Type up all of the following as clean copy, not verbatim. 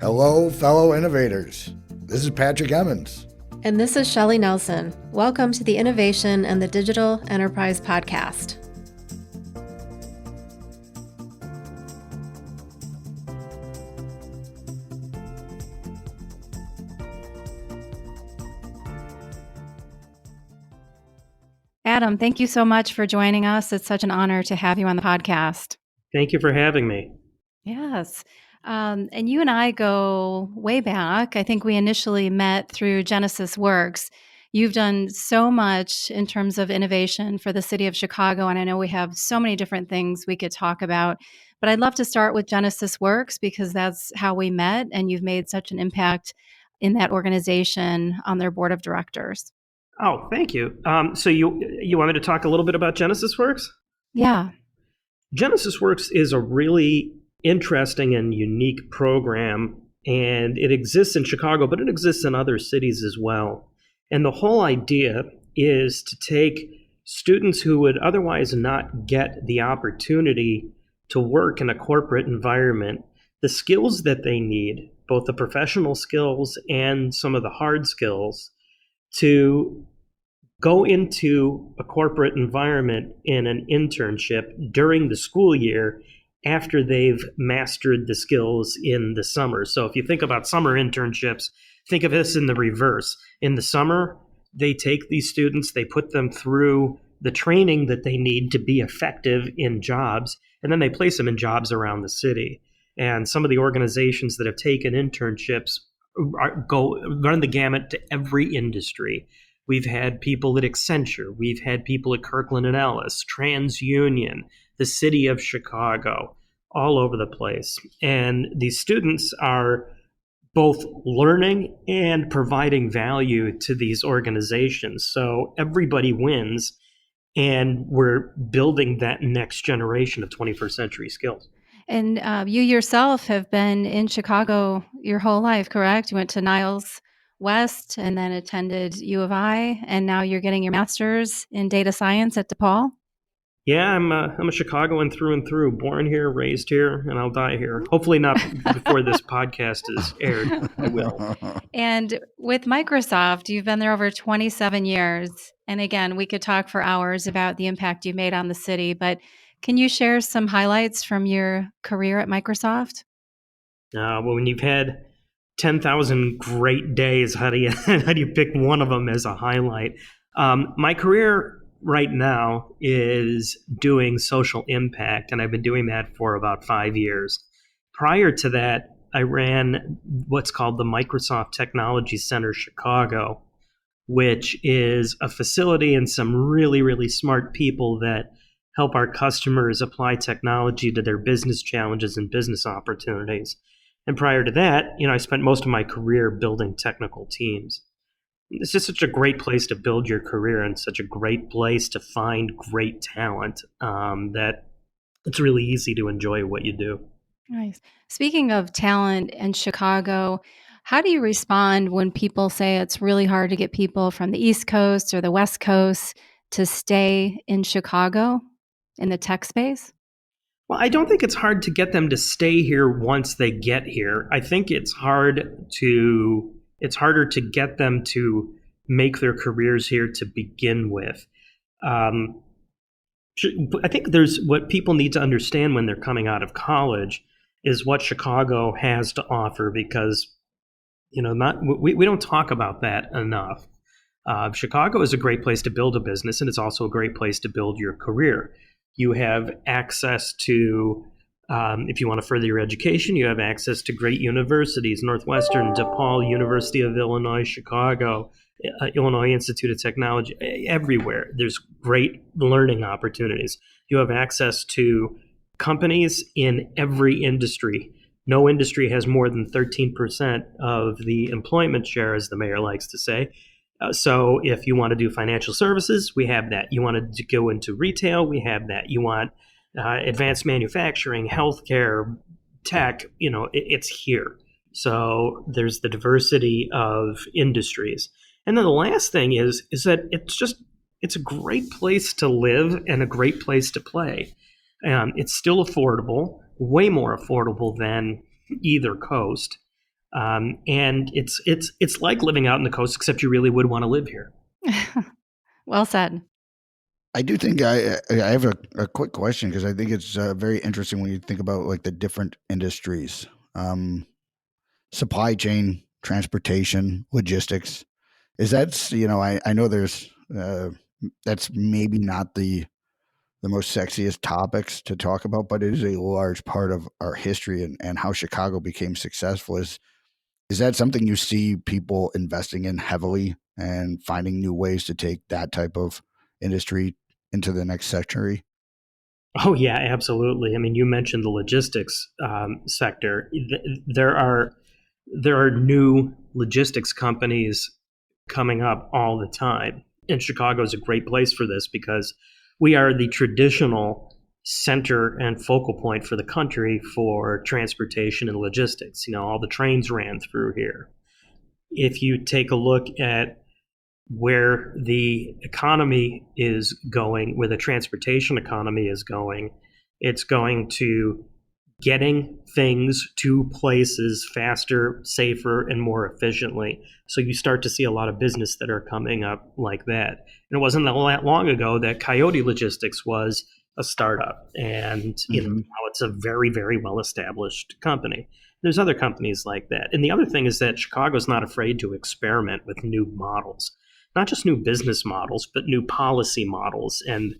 Hello, fellow innovators. This is Patrick Emmons. And this is Shelli Nelson. Welcome to the Innovation and the Digital Enterprise Podcast. Adam, thank you so much for joining us. It's such an honor to have you on the podcast. Thank you for having me. Yes. And you and I go way back. I think we initially met through Genesis Works. You've done so much in terms of innovation for the city of Chicago, and I know we have so many different things we could talk about. But I'd love to start with Genesis Works because that's how we met, and you've made such an impact in that organization on their board of directors. Oh, thank you. So you want me to talk a little bit about Genesis Works? Yeah. Genesis Works is a really interesting and unique program, and it exists in Chicago, but it exists in other cities as well. And the whole idea is to take students who would otherwise not get the opportunity to work in a corporate environment, the skills that they need, both the professional skills and some of the hard skills, to go into a corporate environment in an internship during the school year after they've mastered the skills in the summer. So if you think about summer internships, think of this in the reverse. In the summer, they take these students, they put them through the training that they need to be effective in jobs, and then they place them in jobs around the city. And some of the organizations that have taken internships run the gamut to every industry. We've had people at Accenture. We've had people at Kirkland & Ellis, TransUnion, the city of Chicago, all over the place. And these students are both learning and providing value to these organizations. So everybody wins, and we're building that next generation of 21st century skills. And you yourself have been in Chicago your whole life, correct? You went to Niles West and then attended U of I, and now you're getting your master's in data science at DePaul? Yeah, I'm a Chicagoan through and through, born here, raised here, and I'll die here. Hopefully not before this podcast is aired. I will. And with Microsoft, you've been there over 27 years. And again, we could talk for hours about the impact you've made on the city, but can you share some highlights from your career at Microsoft? Well, when you've had 10,000 great days, how do you pick one of them as a highlight? My career right now is doing social impact, and I've been doing that for about 5 years. Prior to that, I ran what's called the Microsoft Technology Center Chicago, which is a facility and some really, really smart people that help our customers apply technology to their business challenges and business opportunities. And prior to that, I spent most of my career building technical teams. It's just such a great place to build your career and such a great place to find great talent that it's really easy to enjoy what you do. Nice. Speaking of talent in Chicago, how do you respond when people say it's really hard to get people from the East Coast or the West Coast to stay in Chicago in the tech space? Well, I don't think it's hard to get them to stay here once they get here. I think it's harder to get them to make their careers here to begin with. I think there's what people need to understand when they're coming out of college is what Chicago has to offer, because we don't talk about that enough. Chicago is a great place to build a business, and it's also a great place to build your career. You have access to, if you want to further your education, you have access to great universities, Northwestern, DePaul, University of Illinois, Chicago, Illinois Institute of Technology, everywhere. There's great learning opportunities. You have access to companies in every industry. No industry has more than 13% of the employment share, as the mayor likes to say. So if you want to do financial services, we have that. You want to go into retail, we have that. You want advanced manufacturing, healthcare, tech, it's here. So there's the diversity of industries. And then the last thing is that it's just it's a great place to live and a great place to play. It's still affordable, way more affordable than either coast. And it's like living out in the coast, except you really would want to live here. Well said. I do think I have a quick question because I think it's very interesting when you think about like the different industries, supply chain, transportation, logistics. Is that, I know there's that's maybe not the most sexiest topics to talk about, but it is a large part of our history and how Chicago became successful. Is that something you see people investing in heavily and finding new ways to take that type of industry into the next century? Oh yeah, absolutely. I mean, you mentioned the logistics sector. There are new logistics companies coming up all the time, and Chicago is a great place for this because we are the traditional center and focal point for the country for transportation and logistics. All the trains ran through here. If you take a look at where the economy is going, where the transportation economy is going, it's going to getting things to places faster, safer, and more efficiently. So you start to see a lot of business that are coming up like that. And it wasn't that long ago that Coyote Logistics was a startup, and now it's a very, very well established company. There's other companies like that. And the other thing is that Chicago's not afraid to experiment with new models, not just new business models, but new policy models. And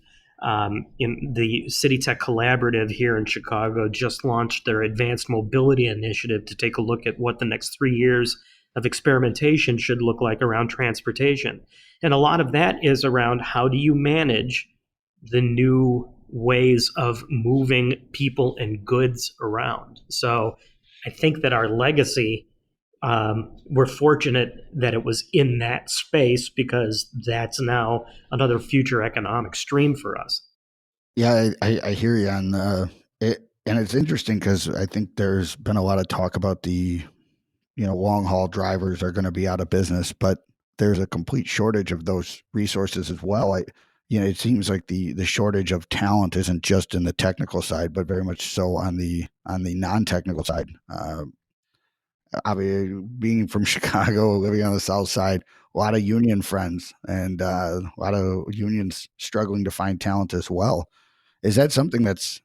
in the City Tech Collaborative here in Chicago just launched their Advanced Mobility Initiative to take a look at what the next 3 years of experimentation should look like around transportation. And a lot of that is around how do you manage the new ways of moving people and goods around. So I think that our legacy, we're fortunate that it was in that space because that's now another future economic stream for us. Yeah, I hear you on it, and it's interesting because I think there's been a lot of talk about the long haul drivers are going to be out of business, but there's a complete shortage of those resources as well. It seems like the shortage of talent isn't just in the technical side, but very much so on the non-technical side. I mean, being from Chicago, living on the South Side, a lot of union friends and a lot of unions struggling to find talent as well. Is that something that's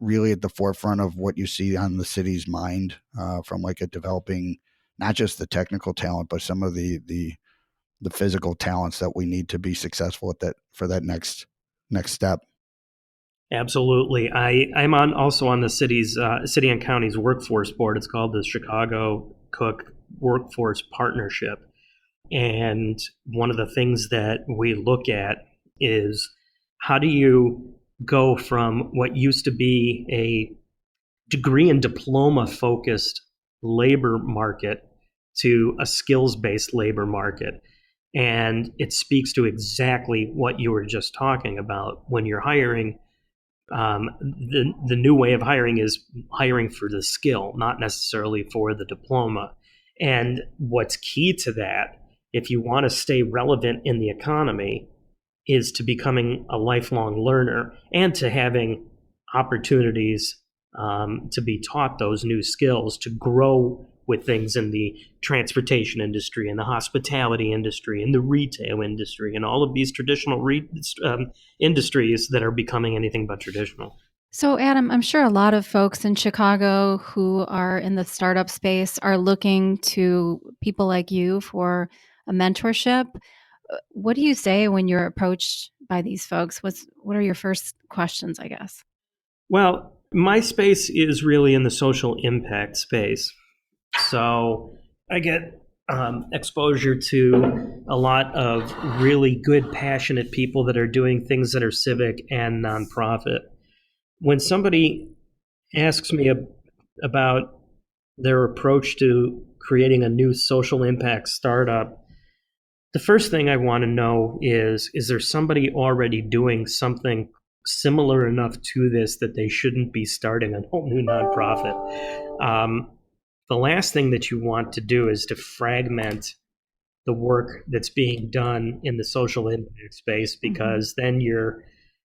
really at the forefront of what you see on the city's mind from like a developing not just the technical talent, but some of the physical talents that we need to be successful at that for that next step? Absolutely. I'm also on the city and county's workforce board. It's called the Chicago Cook Workforce Partnership. And one of the things that we look at is how do you go from what used to be a degree and diploma focused labor market to a skills based labor market. And it speaks to exactly what you were just talking about. When you're hiring, the new way of hiring is hiring for the skill, not necessarily for the diploma. And what's key to that, if you want to stay relevant in the economy, is to becoming a lifelong learner and to having opportunities to be taught those new skills, to grow with things in the transportation industry and the hospitality industry and the retail industry and all of these traditional industries that are becoming anything but traditional. So, Adam, I'm sure a lot of folks in Chicago who are in the startup space are looking to people like you for a mentorship. What do you say when you're approached by these folks? What are your first questions, I guess? Well, my space is really in the social impact space. So I get exposure to a lot of really good, passionate people that are doing things that are civic and nonprofit. When somebody asks me about their approach to creating a new social impact startup, the first thing I want to know is there somebody already doing something similar enough to this that they shouldn't be starting a whole new nonprofit? The last thing that you want to do is to fragment the work that's being done in the social impact space, because then you're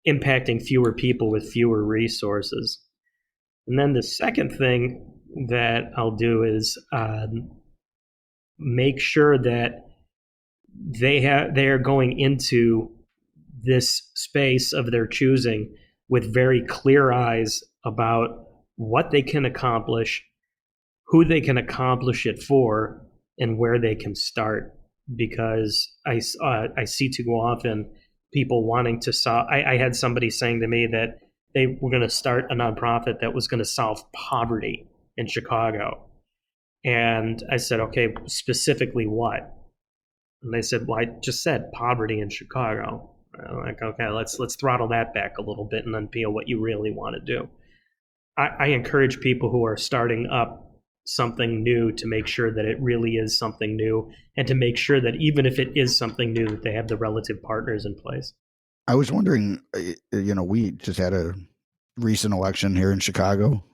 impacting fewer people with fewer resources. And then the second thing that I'll do is make sure that they are going into this space of their choosing with very clear eyes about what they can accomplish, who they can accomplish it for, and where they can start. Because I see too often people wanting to solve. I had somebody saying to me that they were going to start a nonprofit that was going to solve poverty in Chicago. And I said, okay, specifically what? And they said, well, I just said poverty in Chicago. I'm like, okay, let's throttle that back a little bit and unpeel what you really want to do. I encourage people who are starting up something new to make sure that it really is something new, and to make sure that even if it is something new, that they have the relative partners in place. I was wondering, we just had a recent election here in Chicago.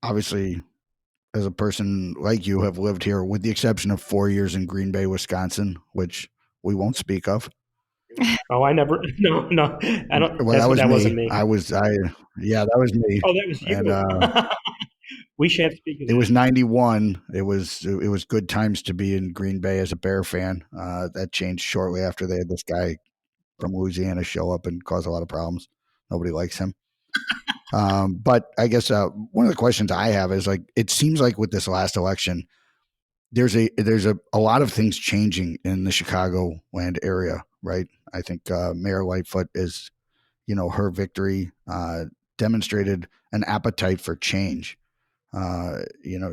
Obviously, as a person like you, have lived here with the exception of 4 years in Green Bay, Wisconsin, which we won't speak of. Oh, I never. No, I don't. Well, that wasn't me. that was me. Oh, that was you. And we shan't speak of it was 91. It was good times to be in Green Bay as a Bear fan. That changed shortly after they had this guy from Louisiana show up and cause a lot of problems. Nobody likes him. But I guess one of the questions I have is, like, it seems like with this last election, there's a lot of things changing in the Chicagoland area, right? I think Mayor Lightfoot is, her victory demonstrated an appetite for change.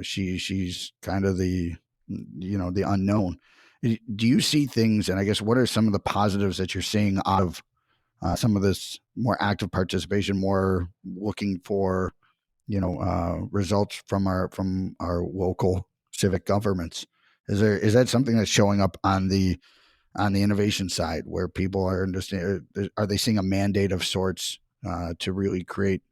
She's kind of the unknown. Do you see things, and I guess what are some of the positives that you're seeing out of some of this more active participation, more looking for results from our local civic governments? Is that something that's showing up on the innovation side, where people are understanding? Are they seeing a mandate of sorts to really create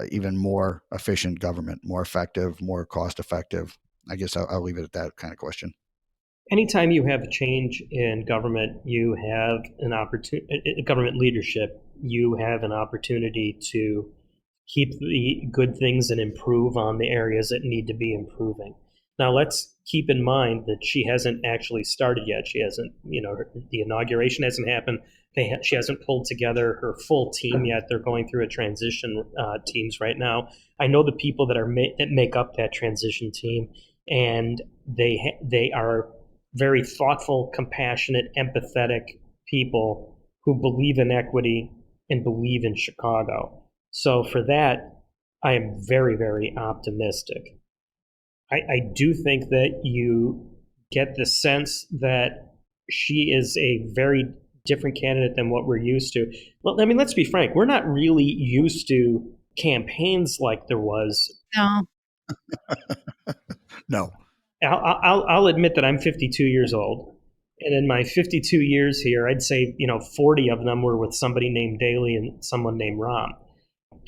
even more efficient government, more effective, more cost effective? I guess I'll leave it at that kind of question. Anytime you have a change in government, you have an opportunity. Government leadership, you have an opportunity to keep the good things and improve on the areas that need to be improving. Now, let's keep in mind that she hasn't actually started yet. She hasn't, the inauguration hasn't happened. She hasn't pulled together her full team yet. They're going through a transition teams right now. I know the people that make up that transition team, and they are very thoughtful, compassionate, empathetic people who believe in equity and believe in Chicago. So for that, I am very, very optimistic. I do think that you get the sense that she is a very different candidate than what we're used to. Well, I mean, let's be frank. We're not really used to campaigns like there was. No. No. I'll admit that I'm 52 years old. And in my 52 years here, I'd say, 40 of them were with somebody named Daley and someone named Rom.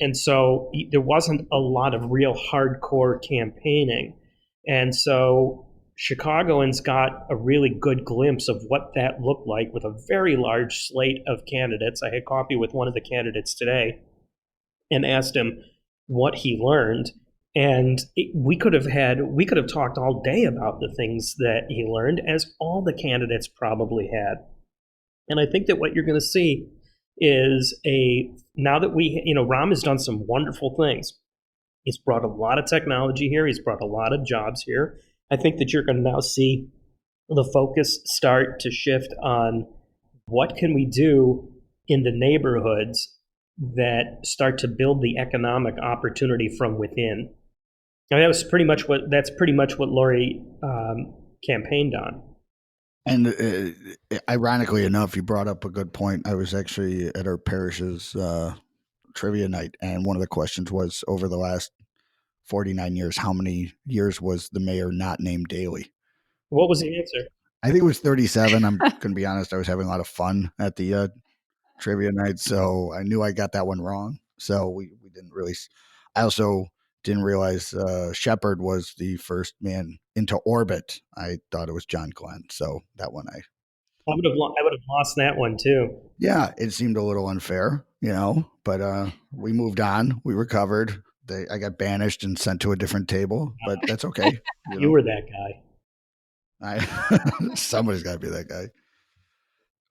And so there wasn't a lot of real hardcore campaigning. And so Chicagoans got a really good glimpse of what that looked like with a very large slate of candidates. I had coffee with one of the candidates today and asked him what he learned. And we could have talked all day about the things that he learned, as all the candidates probably had. And I think that what you're going to see is now that Ram has done some wonderful things. He's brought a lot of technology here. He's brought a lot of jobs here. I think that you're going to now see the focus start to shift on what can we do in the neighborhoods that start to build the economic opportunity from within. Now, that's pretty much what Lori campaigned on. And ironically enough, you brought up a good point. I was actually at our parish's trivia night, and one of the questions was, over the last 49 years, how many years was the mayor not named Daley? What was the answer? I think it was 37. I'm going to be honest. I was having a lot of fun at the trivia night, so I knew I got that one wrong. So we didn't really. I also didn't realize Shepard was the first man into orbit. I thought it was John Glenn. So that one I would have lost that one too. yeah, it seemed a little unfair, but we moved on. We recovered. I got banished and sent to a different table, but that's okay. You were that guy. Somebody's got to be that guy.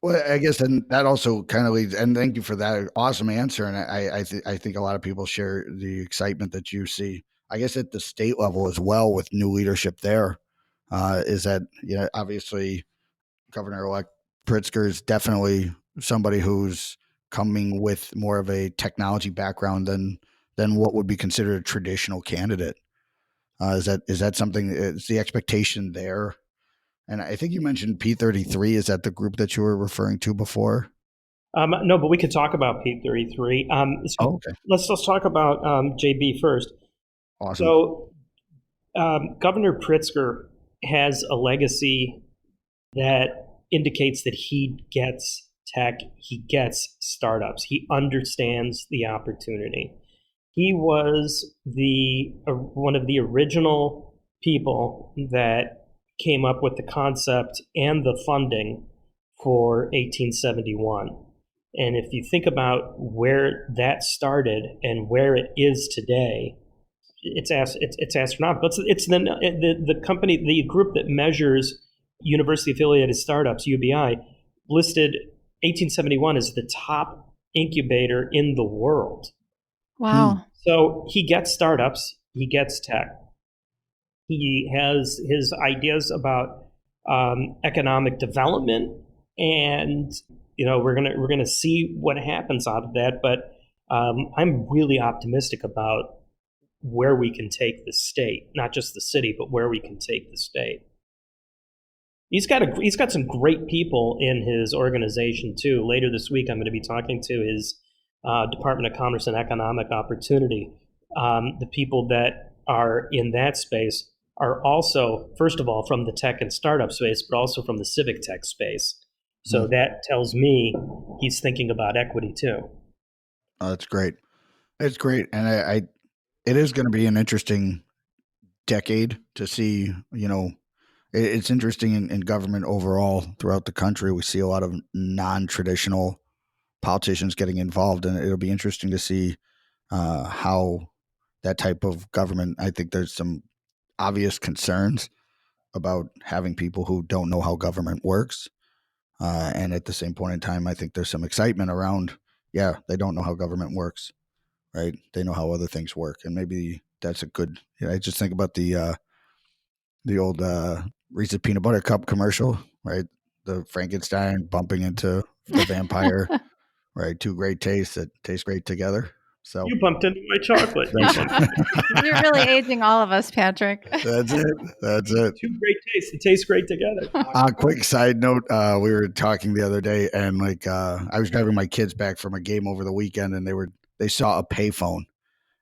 Well, I guess then that also kind of leads, and thank you for that awesome answer. And I think a lot of people share the excitement that you see. I guess at the state level as well with new leadership there, is that obviously Governor-elect Pritzker is definitely somebody who's coming with more of a technology background than what would be considered a traditional candidate. Is that something? Is the expectation there? And I think you mentioned P33. Is that the group that you were referring to before? No, but we could talk about P33. Okay. Let's talk about JB first. Awesome. So Governor Pritzker has a legacy that indicates that he gets tech, he gets startups, he understands the opportunity. He was one of the original people that came up with the concept and the funding for 1871. And if you think about where that started and where it is today, it's astronomical. It's the company, the group that measures university affiliated startups, UBI, listed 1871 as the top incubator in the world. Wow. So he gets startups, he gets tech. He has his ideas about economic development, and we're gonna see what happens out of that. But I'm really optimistic about where we can take the state, not just the city, but where we can take the state. He's got some great people in his organization too. Later this week, I'm going to be talking to his Department of Commerce and Economic Opportunity. The people that are in that space are also, first of all, from the tech and startup space, but also from the civic tech space. So that tells me he's thinking about equity too. Oh, that's great. It's great, and it is going to be an interesting decade to see. It's interesting in government overall throughout the country. We see a lot of non-traditional politicians getting involved, and it'll be interesting to see how that type of government. I think there's some obvious concerns about having people who don't know how government works, and at the same point in time, I think there's some excitement around. Yeah, they don't know how government works, right? They know how other things work, and maybe that's a good. I just think about the old Reese's peanut butter cup commercial, right? The Frankenstein bumping into the vampire, right? Two great tastes that taste great together. So you bumped into my chocolate. You're really aging all of us, Patrick. That's it. Two great tastes that taste great together. Quick side note: we were talking the other day, and I was driving my kids back from a game over the weekend, and they saw a payphone,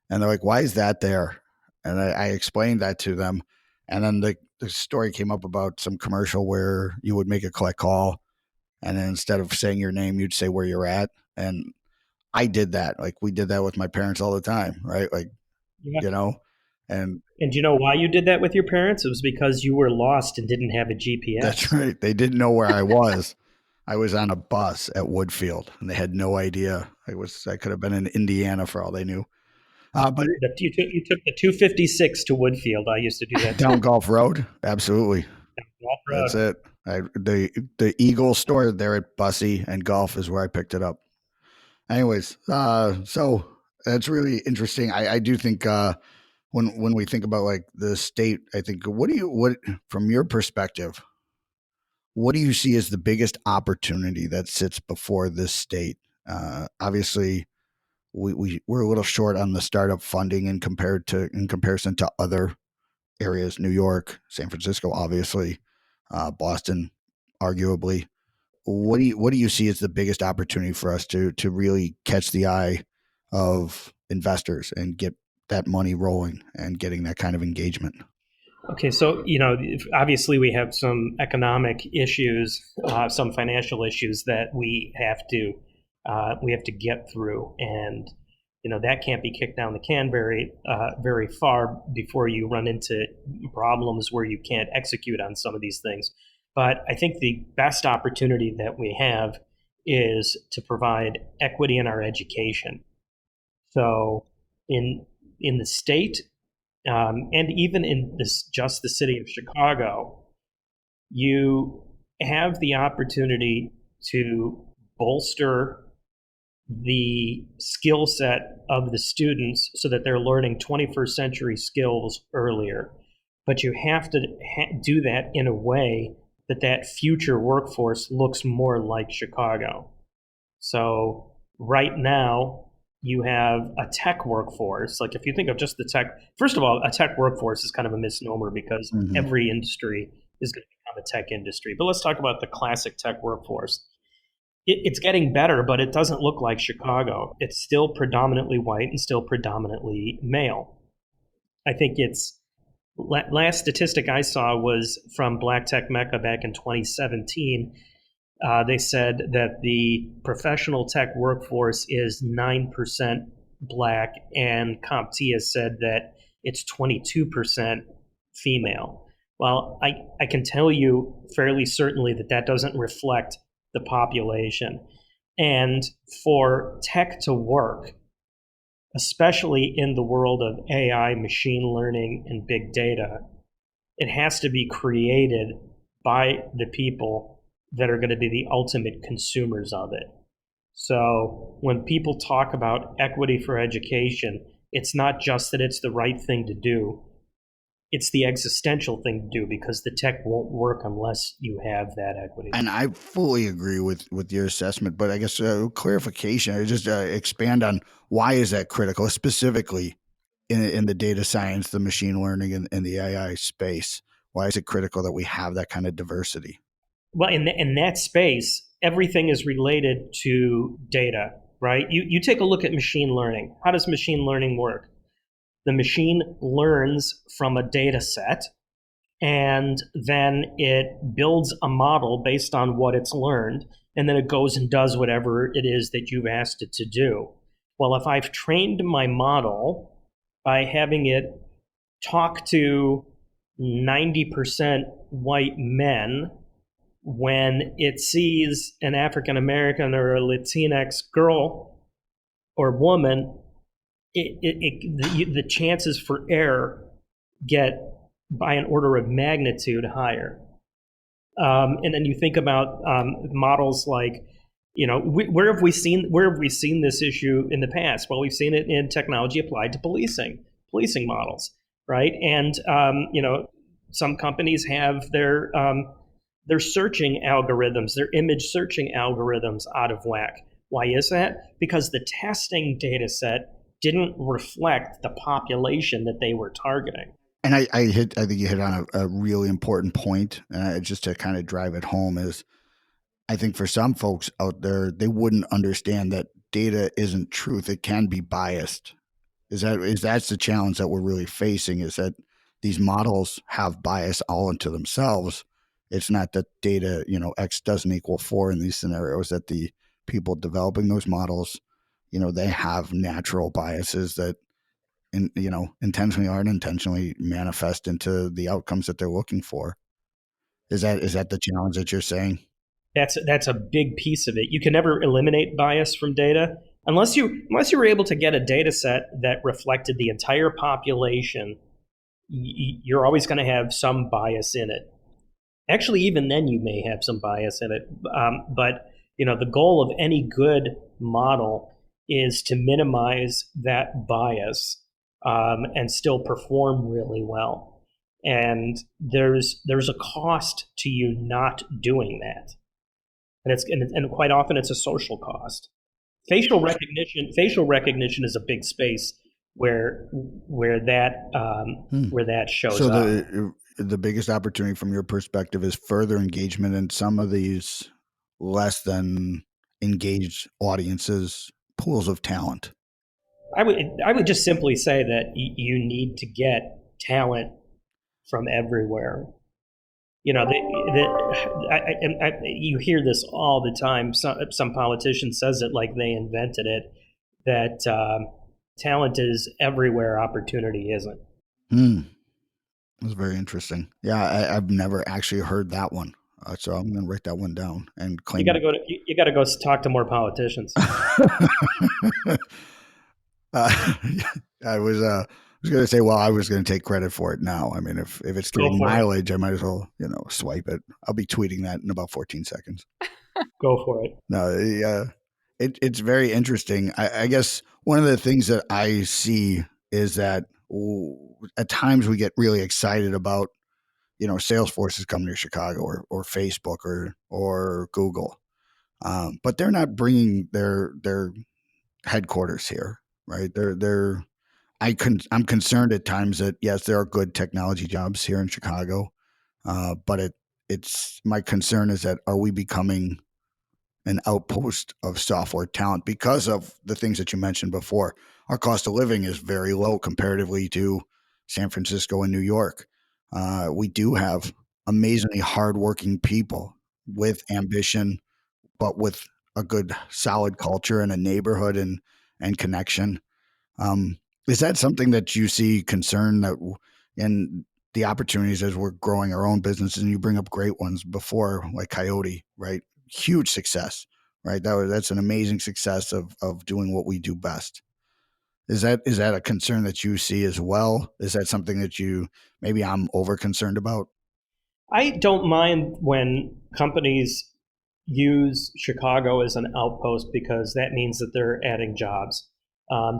and they're like, "Why is that there?" And I explained that to them, and then the story came up about some commercial where you would make a collect call, and then instead of saying your name, you'd say where you're at. And I did that. Like we did that with my parents all the time, right? And do you know why you did that with your parents? It was because you were lost and didn't have a GPS. That's right. They didn't know where I was. I was on a bus at Woodfield, and they had no idea. I could have been in Indiana for all they knew. But you took the 256 to Woodfield. I used to do that down Gulf Road. Absolutely. Gulf Road. That's it. The Eagle store there at Bussy and Gulf is where I picked it up. Anyways, so that's really interesting. I do think when we think about like the state, I think what from your perspective, what do you see as the biggest opportunity that sits before this state? Obviously, we're a little short on the startup funding in comparison to other areas, New York, San Francisco, obviously, Boston, arguably. What do you see as the biggest opportunity for us to really catch the eye of investors and get that money rolling and getting that kind of engagement? Okay, so obviously we have some economic issues, some financial issues that we have to get through, and that can't be kicked down the can very far before you run into problems where you can't execute on some of these things. But I think the best opportunity that we have is to provide equity in our education. So in the state, and even in just the city of Chicago, you have the opportunity to bolster the skill set of the students so that they're learning 21st century skills earlier. But you have to do that in a way that future workforce looks more like Chicago. So right now, you have a tech workforce. Like if you think of just the tech, first of all, a tech workforce is kind of a misnomer because every industry is going to become a tech industry. But let's talk about the classic tech workforce. It's getting better, but it doesn't look like Chicago. It's still predominantly white and still predominantly male. I think it's last statistic I saw was from Black Tech Mecca back in 2017. They said that the professional tech workforce is 9% Black, and CompTIA said that it's 22% female. Well, I can tell you fairly certainly that doesn't reflect the population. And for tech to work, especially in the world of AI, machine learning, and big data, it has to be created by the people that are going to be the ultimate consumers of it. So when people talk about equity for education, it's not just that it's the right thing to do. It's the existential thing to do because the tech won't work unless you have that equity. And I fully agree with your assessment, but I guess clarification, or just expand on why is that critical, specifically in the data science, the machine learning, and the AI space? Why is it critical that we have that kind of diversity? Well, in that space, everything is related to data, right? You take a look at machine learning. How does machine learning work? The machine learns from a data set, and then it builds a model based on what it's learned, and then it goes and does whatever it is that you've asked it to do. Well, if I've trained my model by having it talk to 90% white men, when it sees an African American or a Latinx girl or woman, the chances for error get by an order of magnitude higher. And then you think about models like, where have we seen this issue in the past? Well, we've seen it in technology applied to policing models, right? And some companies have their searching algorithms, their image searching algorithms out of whack. Why is that? Because the testing data set didn't reflect the population that they were targeting. And I think you hit on a really important point, just to kind of drive it home, is I think for some folks out there, they wouldn't understand that data isn't truth. It can be biased. That's the challenge that we're really facing, is that these models have bias all into themselves. It's not that data, X doesn't equal 4 in these scenarios, that the people developing those models, they have natural biases that, intentionally or unintentionally manifest into the outcomes that they're looking for. Is that the challenge that you're saying? That's a big piece of it. You can never eliminate bias from data unless you were able to get a data set that reflected the entire population. You're always going to have some bias in it. Actually, even then you may have some bias in it. But the goal of any good model is to minimize that bias and still perform really well. And there's a cost to you not doing that, and quite often it's a social cost. Facial recognition is a big space where that shows so up. The biggest opportunity from your perspective is further engagement in some of these less than engaged audiences, pools of talent. I would just simply say that you need to get talent from everywhere. You hear this all the time. Some politician says it like they invented it, that talent is everywhere, opportunity isn't. That's very interesting. Yeah, I've never actually heard that one. So I'm going to write that one down and claim You got to go talk to more politicians. I was going to say, well, I was going to take credit for it now. I mean, if it's Go getting for it. mileage, I might as well, swipe it. I'll be tweeting that in about 14 seconds. Go for it. No, it's very interesting. I guess one of the things that I see is that at times we get really excited about, Salesforce is coming to Chicago or Facebook or Google, but they're not bringing their headquarters here, right? I'm concerned at times that yes, there are good technology jobs here in Chicago, but it's my concern is that are we becoming an outpost of software talent because of the things that you mentioned before? Our cost of living is very low comparatively to San Francisco and New York. We do have amazingly hardworking people with ambition, but with a good, solid culture and a neighborhood and connection. Is that something that you see concern that in the opportunities as we're growing our own businesses? And you bring up great ones before, like Coyote, right? Huge success, right? That's an amazing success of doing what we do best. Is that a concern that you see as well? Is that something that maybe I'm over concerned about? I don't mind when companies use Chicago as an outpost because that means that they're adding jobs.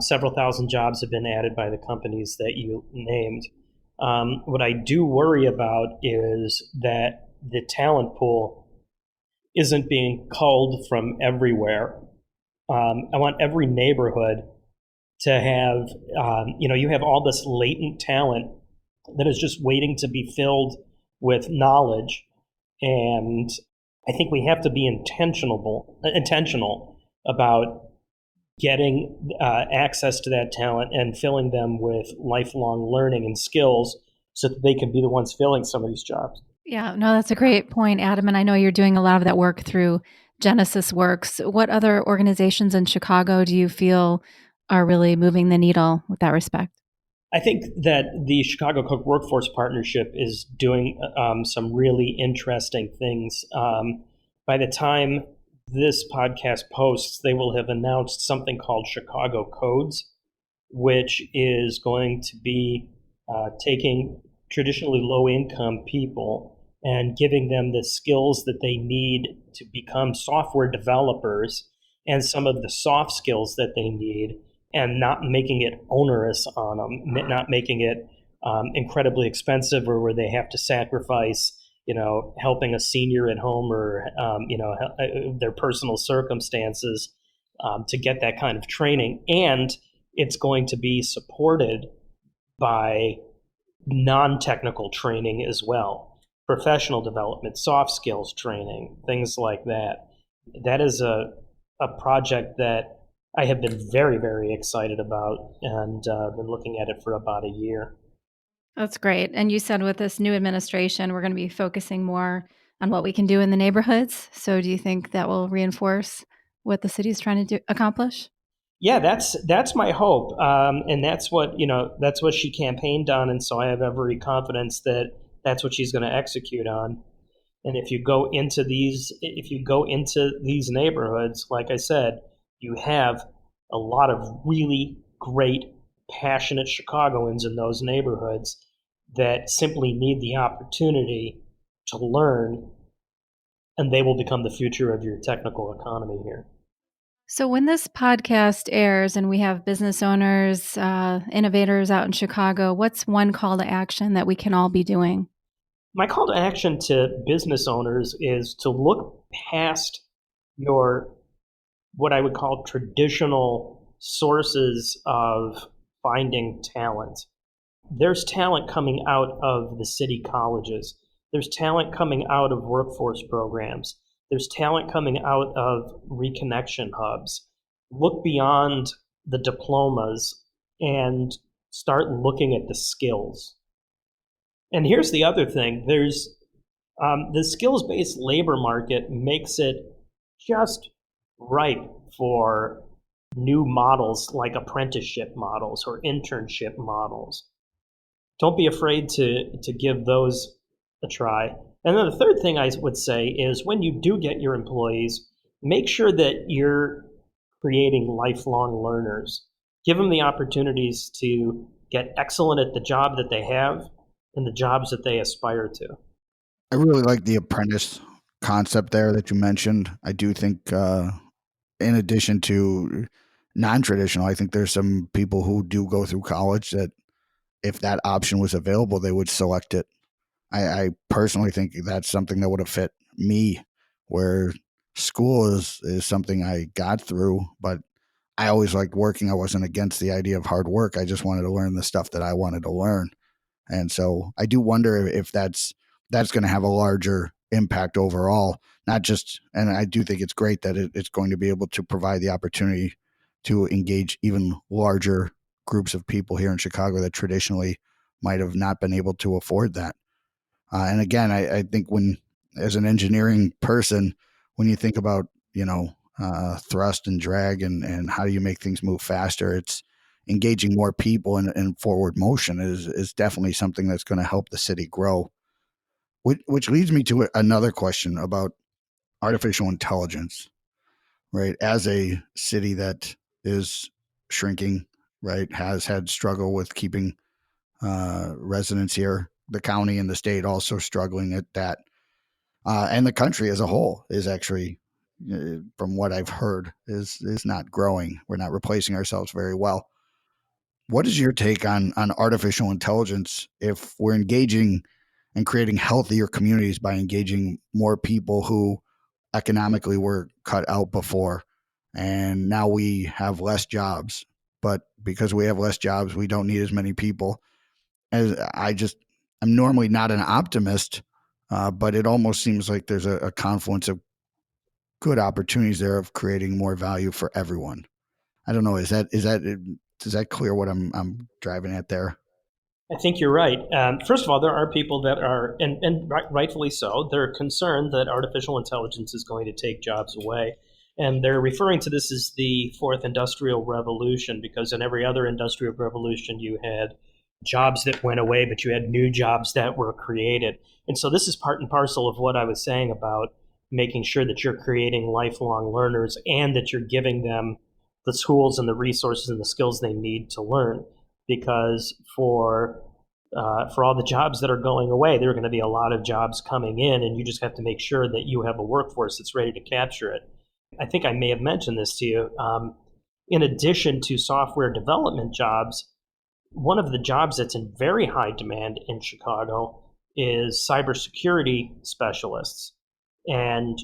Several thousand jobs have been added by the companies that you named. What I do worry about is that the talent pool isn't being culled from everywhere. I want every neighborhood to have, you have all this latent talent that is just waiting to be filled with knowledge. And I think we have to be intentional about getting access to that talent and filling them with lifelong learning and skills so that they can be the ones filling some of these jobs. Yeah, no, that's a great point, Adam. And I know you're doing a lot of that work through Genesis Works. What other organizations in Chicago do you feel are really moving the needle with that respect? I think that the Chicago Cook Workforce Partnership is doing some really interesting things. By the time this podcast posts, they will have announced something called Chicago Codes, which is going to be taking traditionally low-income people and giving them the skills that they need to become software developers and some of the soft skills that they need, and not making it onerous on them, not making it incredibly expensive or where they have to sacrifice, helping a senior at home or, their personal circumstances to get that kind of training. And it's going to be supported by non-technical training as well, professional development, soft skills training, things like that. That is a project that I have been very, very excited about and been looking at it for about a year. That's great. And you said with this new administration, we're going to be focusing more on what we can do in the neighborhoods. So do you think that will reinforce what the city is trying to accomplish? Yeah, that's my hope, and that's what she campaigned on, and so I have every confidence that that's what she's going to execute on. And if you go into these neighborhoods, like I said, you have a lot of really great, passionate Chicagoans in those neighborhoods that simply need the opportunity to learn, and they will become the future of your technical economy here. So when this podcast airs and we have business owners, innovators out in Chicago, what's one call to action that we can all be doing? My call to action to business owners is to look past your, what I would call traditional sources of finding talent. There's talent coming out of the city colleges. There's talent coming out of workforce programs. There's talent coming out of reconnection hubs. Look beyond the diplomas and start looking at the skills. And here's the other thing. There's the skills-based labor market makes it just right for new models like apprenticeship models or internship models. Don't be afraid to give those a try. And then the third thing I would say is when you do get your employees, make sure that you're creating lifelong learners. Give them the opportunities to get excellent at the job that they have and the jobs that they aspire to. I really like the apprentice concept there that you mentioned. I do think, in addition to non-traditional, I think there's some people who do go through college that if that option was available, they would select it. I personally think that's something that would have fit me, where school is something I got through, but I always liked working. I wasn't against the idea of hard work. I just wanted to learn the stuff that I wanted to learn. And so I do wonder if that's going to have a larger impact overall, not just, and I do think it's great that it's going to be able to provide the opportunity to engage even larger groups of people here in Chicago that traditionally might have not been able to afford that. And again, I think when, as an engineering person, when you think about, thrust and drag and how do you make things move faster, it's engaging more people in forward motion is definitely something that's going to help the city grow. Which leads me to another question about artificial intelligence, right? As a city that is shrinking, right, has had struggle with keeping residents here, the county and the state also struggling at that. And the country as a whole is actually, from what I've heard, is not growing. We're not replacing ourselves very well. What is your take on artificial intelligence if we're engaging and creating healthier communities by engaging more people who economically were cut out before, and now we have less jobs, but because we have less jobs, we don't need as many people. As I'm normally not an optimist, but it almost seems like there's a confluence of good opportunities there of creating more value for everyone. I don't know. Is that clear what I'm driving at there? I think you're right. First of all, there are people that are, and rightfully so, they're concerned that artificial intelligence is going to take jobs away. And they're referring to this as the fourth industrial revolution, because in every other industrial revolution, you had jobs that went away, but you had new jobs that were created. And so this is part and parcel of what I was saying about making sure that you're creating lifelong learners and that you're giving them the tools and the resources and the skills they need to learn. Because for all the jobs that are going away, there are going to be a lot of jobs coming in, and you just have to make sure that you have a workforce that's ready to capture it. I think I may have mentioned this to you. In addition to software development jobs, one of the jobs that's in very high demand in Chicago is cybersecurity specialists. And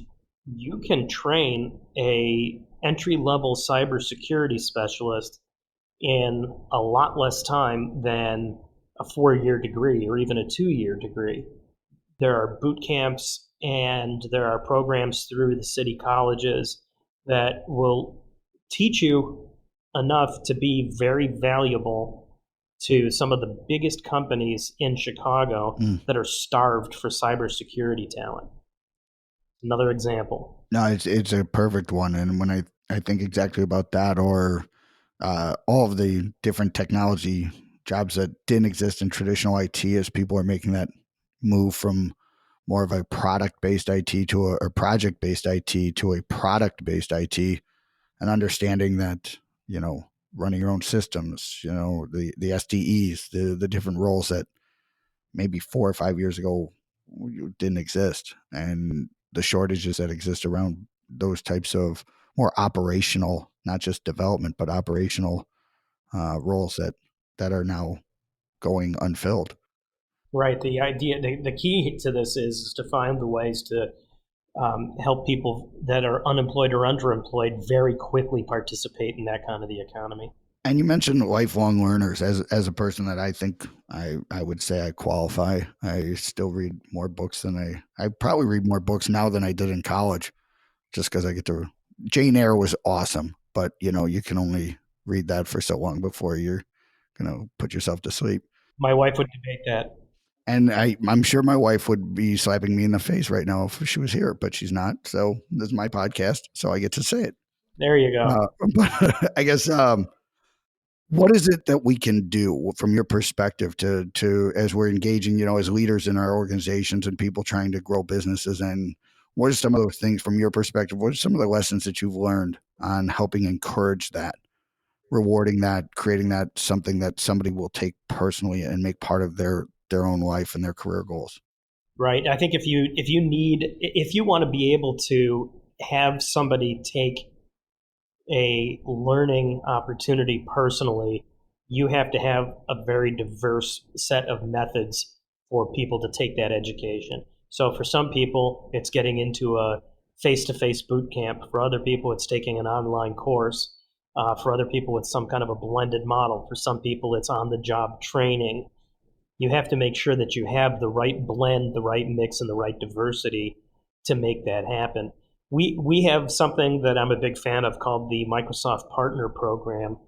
you can train a entry-level cybersecurity specialist in a lot less time than a 4-year degree or even a 2-year degree. There are boot camps and there are programs through the city colleges that will teach you enough to be very valuable to some of the biggest companies in Chicago that are starved for cybersecurity talent. Another example. No, it's a perfect one. And when I think exactly about that, or all of the different technology jobs that didn't exist in traditional IT, as people are making that move from more of a product-based IT to a project-based IT to a product-based IT, and understanding that, running your own systems, the SDEs, the different roles that maybe 4 or 5 years ago didn't exist, and the shortages that exist around those types of more operational, not just development, but operational roles that are now going unfilled. Right. The idea, the key to this is to find the ways to help people that are unemployed or underemployed very quickly participate in that kind of the economy. And you mentioned lifelong learners. As a person that I think I would say I qualify. I still read more books than I probably read more books now than I did in college, just because I get to. Jane Eyre was awesome, but you can only read that for so long before you're gonna put yourself to sleep. My wife would debate that. And I'm sure my wife would be slapping me in the face right now if she was here, but she's not. So this is my podcast, so I get to say it. There you go. But I guess what is it that we can do from your perspective to as we're engaging, as leaders in our organizations and people trying to grow businesses? And what are some of those things from your perspective? What are some of the lessons that you've learned on helping encourage that, rewarding that, creating that something that somebody will take personally and make part of their own life and their career goals? Right. I think if you want to be able to have somebody take a learning opportunity personally, you have to have a very diverse set of methods for people to take that education. So for some people, it's getting into a face-to-face boot camp. For other people, it's taking an online course. For other people, it's some kind of a blended model. For some people, it's on-the-job training. You have to make sure that you have the right blend, the right mix, and the right diversity to make that happen. We have something that I'm a big fan of called the Microsoft Partner Program.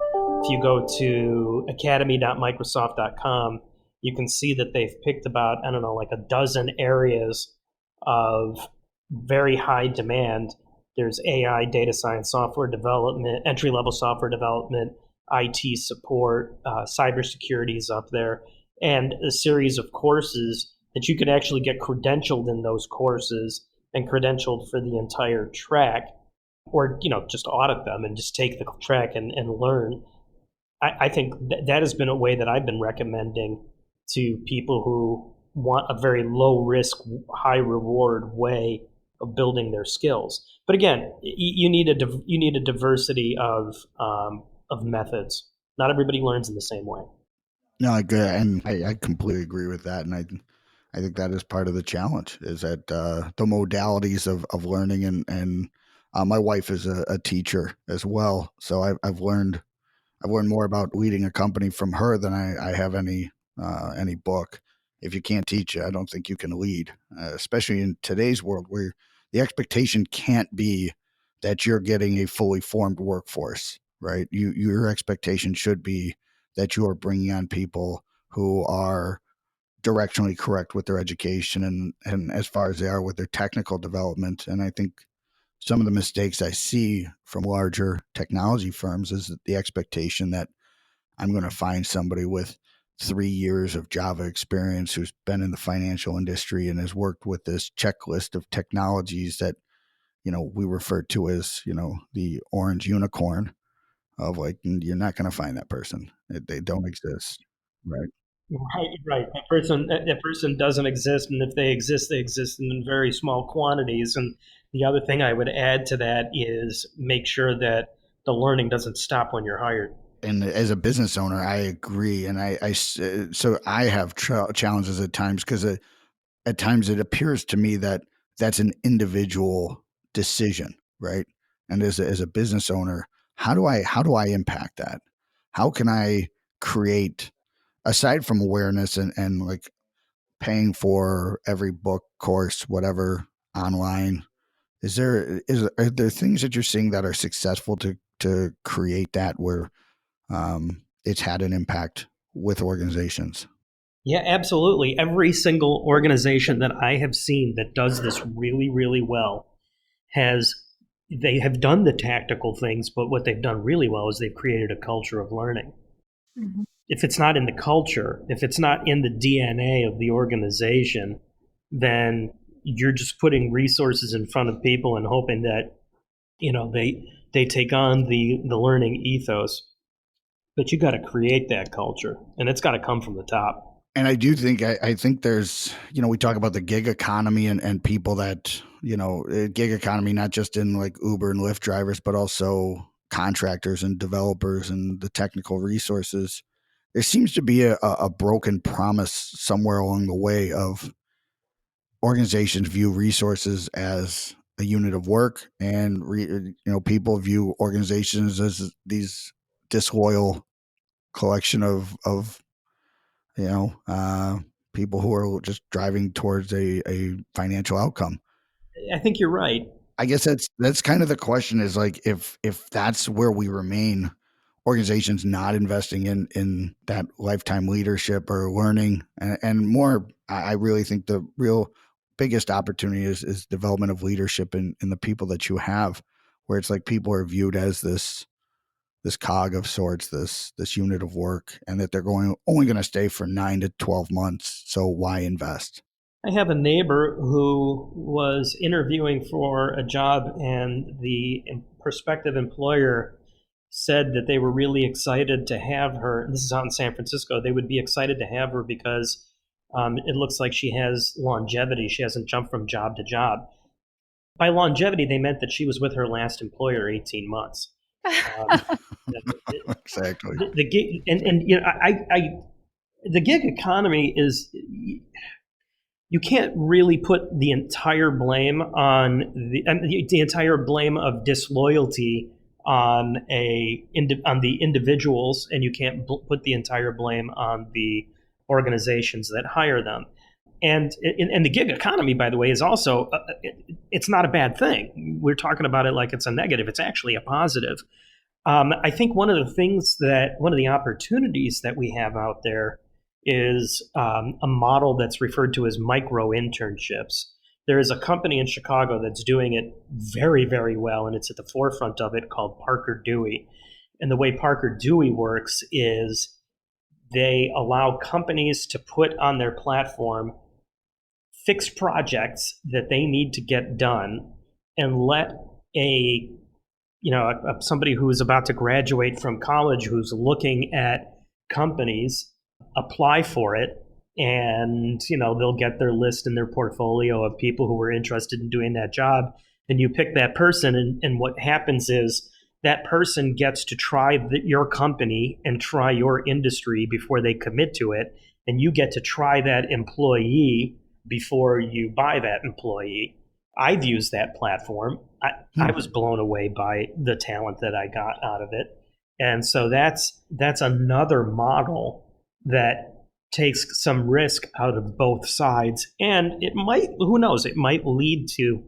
If you go to academy.microsoft.com, you can see that they've picked about, I don't know, like a dozen areas of very high demand. There's AI, data science, software development, entry-level software development, IT support, cybersecurity is up there, and a series of courses that you could actually get credentialed in those courses and credentialed for the entire track, or just audit them and just take the track and learn. I think that has been a way that I've been recommending to people who want a very low risk, high reward way of building their skills. But again, you need a diversity of methods. Not everybody learns in the same way. No, I agree, and I completely agree with that, and I think that is part of the challenge is that the modalities of learning and my wife is a teacher as well, so I've learned more about leading a company from her than I have any book. If you can't teach it, I don't think you can lead, especially in today's world where the expectation can't be that you're getting a fully formed workforce, right? Your expectation should be that you are bringing on people who are directionally correct with their education and as far as they are with their technical development. And I think some of the mistakes I see from larger technology firms is the expectation that I'm going to find somebody with 3 years of Java experience who's been in the financial industry and has worked with this checklist of technologies that, we refer to as, the orange unicorn of like, you're not going to find that person. They don't exist. Right. Right. That person doesn't exist, and if they exist in very small quantities. And the other thing I would add to that is make sure that the learning doesn't stop when you're hired. And as a business owner, I agree. And so I have challenges at times because at times it appears to me that that's an individual decision, right? And as a business owner, how do I impact that? How can I create, aside from awareness and like paying for every book, course, whatever online, are there things that you're seeing that are successful to create that where it's had an impact with organizations? Yeah, absolutely. Every single organization that I have seen that does this really, really well has they have done the tactical things, but what they've done really well is they've created a culture of learning. Mhm. If it's not in the culture, if it's not in the DNA of the organization, then you're just putting resources in front of people and hoping that they take on the learning ethos. But you got to create that culture, and it's got to come from the top. And I do think I think there's, we talk about the gig economy and people that, gig economy not just in like Uber and Lyft drivers, but also contractors and developers and the technical resources. There seems to be a broken promise somewhere along the way of organizations view resources as a unit of work, and people view organizations as these disloyal collection of you know, uh, people who are just driving towards a financial outcome. I think you're right. I guess that's kind of the question is like if that's where we remain, organizations not investing in that lifetime leadership or learning and more. I really think the real biggest opportunity is development of leadership in the people that you have. where it's like people are viewed as this cog of sorts, this unit of work, and that they're only going to stay for 9 to 12 months. So why invest? I have a neighbor who was interviewing for a job, and the prospective employer said that they were really excited to have her. This is out in San Francisco. They would be excited to have her because it looks like she has longevity. She hasn't jumped from job to job. By longevity, they meant that she was with her last employer 18 months. Exactly. The gig, and you know, the gig economy is, you can't really put the entire blame on the entire blame of disloyalty on the individuals, and you can't put the entire blame on the organizations that hire them. And the gig economy, by the way, is also it's not a bad thing. We're talking about it like it's a negative. It's actually a positive. I think one of the opportunities that we have out there is a model that's referred to as micro-internships. There is a company in Chicago that's doing it very, very well, and it's at the forefront of it, called Parker Dewey. And the way Parker Dewey works is they allow companies to put on their platform fixed projects that they need to get done, and let somebody who is about to graduate from college, who's looking at companies, apply for it. And, they'll get their list in their portfolio of people who are interested in doing that job. And you pick that person. And what happens is that person gets to try your company and try your industry before they commit to it. And you get to try that employee before you buy that employee. I've used that platform. I was blown away by the talent that I got out of it. And so that's another model that takes some risk out of both sides. And it might, who knows, it might lead to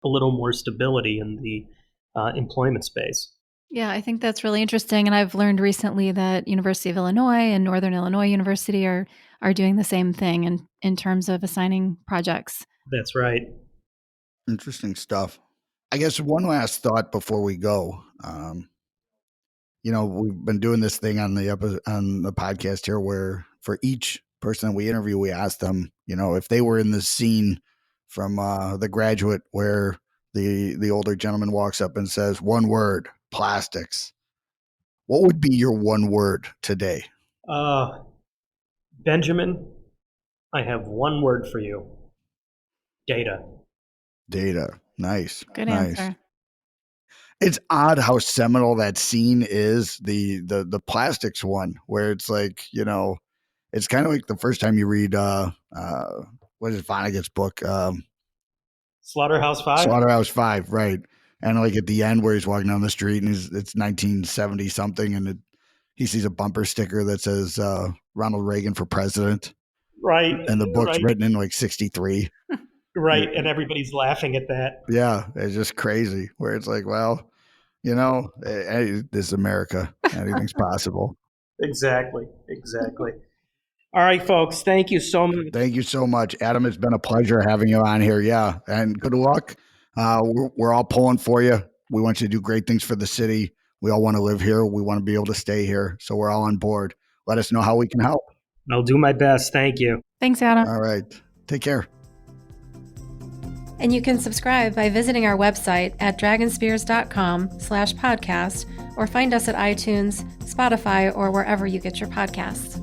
a little more stability in the employment space. Yeah, I think that's really interesting. And I've learned recently that University of Illinois and Northern Illinois University are doing the same thing in terms of assigning projects. That's right. Interesting stuff. I guess one last thought before we go. We've been doing this thing on the podcast here where for each person that we interview, we ask them, if they were in the scene from The Graduate where the older gentleman walks up and says, one word, plastics. What would be your one word today? Benjamin, I have one word for you. Data. Data. Nice. Good nice. answer. It's odd how seminal that scene is, the plastics one, where it's like, it's kind of like the first time you read, what is Vonnegut's book? Slaughterhouse 5? Slaughterhouse 5, right. And like at the end where he's walking down the street and it's 1970 something and he sees a bumper sticker that says Ronald Reagan for president. Right. And the book's written in like 63. Right. And everybody's laughing at that. Yeah. It's just crazy where it's like, well, this is America. Anything's possible. Exactly. All right, folks. Thank you so much. Thank you so much, Adam. It's been a pleasure having you on here. Yeah. And good luck. We're all pulling for you. We want you to do great things for the city. We all want to live here. We want to be able to stay here. So we're all on board. Let us know how we can help. I'll do my best. Thank you. Thanks, Adam. All right. Take care. And you can subscribe by visiting our website at dragonspears.com/podcast or find us at iTunes, Spotify, or wherever you get your podcasts.